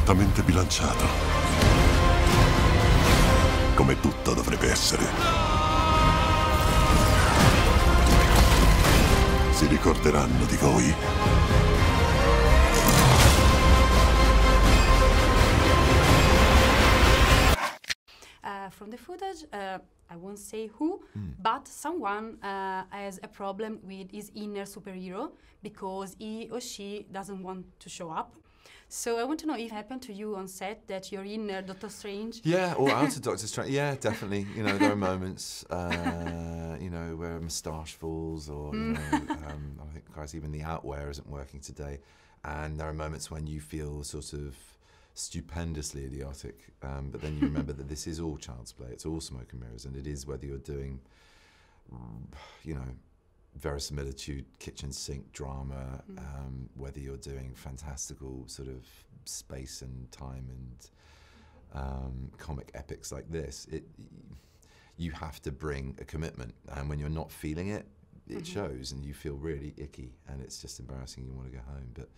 perfettamente bilanciato. Come tutto dovrebbe essere. Si ricorderanno di voi. From the footage, I won't say who, but someone has a problem with his inner superhero because he or she doesn't want to show up. So I want to know if it happened to you on set that your inner Doctor Strange. Yeah, or out of Doctor Strange. Yeah, definitely. You know, there are moments, you know, where a moustache falls, or you know, I think, guys, even the outwear isn't working today. And there are moments when you feel sort of stupendously idiotic, but then you remember that this is all child's play, it's all smoke and mirrors, and it is whether you're doing, you know, verisimilitude, kitchen sink drama, whether you're doing fantastical sort of space and time and comic epics like this, you have to bring a commitment, and when you're not feeling it, it shows, and you feel really icky, and it's just embarrassing, you want to go home. But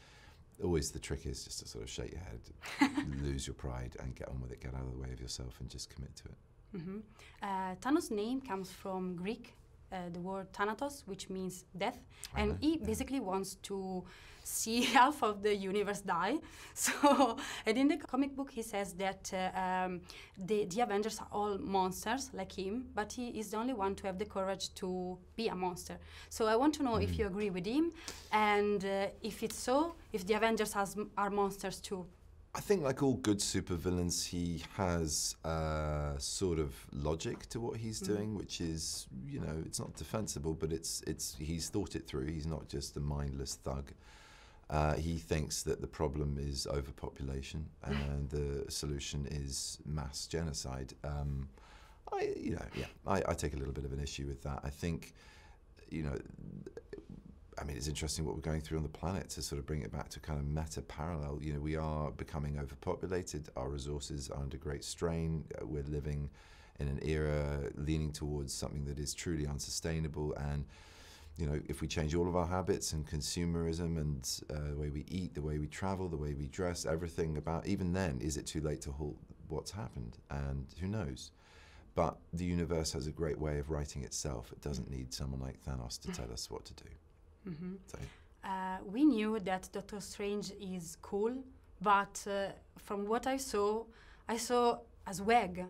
always the trick is just to sort of shake your head, lose your pride, and get on with it, get out of the way of yourself and just commit to it. Thanos' name comes from Greek, the word Thanatos, which means death, and he basically wants to see half of the universe die. So, and in the comic book he says that the Avengers are all monsters like him, but he is the only one to have the courage to be a monster. So I want to know if you agree with him, and if it's so, if the Avengers are monsters too. I think, like all good supervillains, he has sort of logic to what he's doing, which is, you know, it's not defensible, but he's thought it through. He's not just a mindless thug. He thinks that the problem is overpopulation and the solution is mass genocide. I take a little bit of an issue with that. I think, you know, I mean, it's interesting what we're going through on the planet to sort of bring it back to kind of meta-parallel. You know, we are becoming overpopulated, our resources are under great strain, we're living in an era leaning towards something that is truly unsustainable, and, you know, if we change all of our habits and consumerism and the way we eat, the way we travel, the way we dress, everything about, even then, is it too late to halt what's happened? And who knows? But the universe has a great way of writing itself. It doesn't need someone like Thanos to tell us what to do. So. We knew that Doctor Strange is cool, but from what I saw a swag.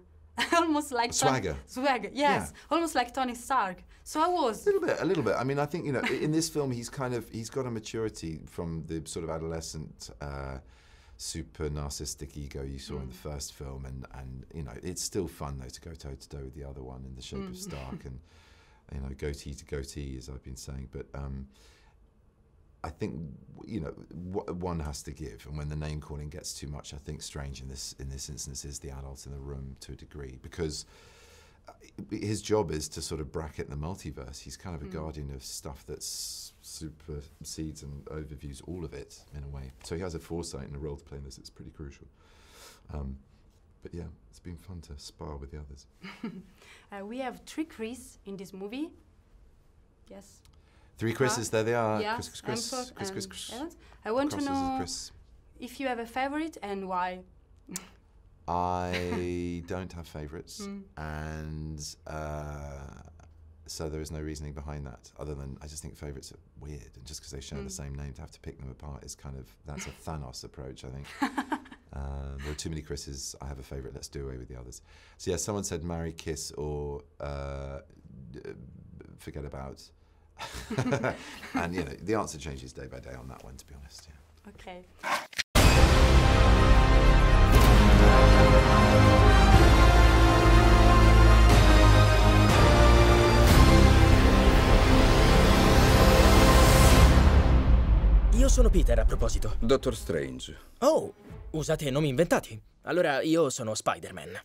Almost like swagger. Swagger, yes, yeah. Almost like Tony Stark. So I was a little bit. I mean, I think, you know, in this film, he's got a maturity from the sort of adolescent, super narcissistic ego you saw in the first film, and you know, it's still fun though to go toe to toe with the other one in the shape of Stark, and you know, goatee to goatee, as I've been saying. But I think, you know, one has to give, and when the name calling gets too much, I think Strange in this instance is the adult in the room to a degree, because his job is to sort of bracket the multiverse. He's kind of a guardian of stuff that supersedes and overviews all of it in a way. So he has a foresight and a role to play in this. It's pretty crucial. But yeah, it's been fun to spar with the others. We have 3 Chris in this movie. Yes. 3 Chris's, there they are. Yeah, Chris. I want to know if you have a favorite and why. I don't have favorites, and so there is no reasoning behind that, other than I just think favorites are weird, and just because they share the same name, to have to pick them apart is kind of, that's a Thanos approach, I think. There are too many Chris's. I have a favorite. Let's do away with the others. So yeah, someone said marry, kiss, or forget about. And you know, the answer changes day by day on that one, to be honest. Yeah. Okay. Io sono Peter, a proposito. Dottor Strange. Oh, usate nomi inventati. Allora io sono Spider-Man.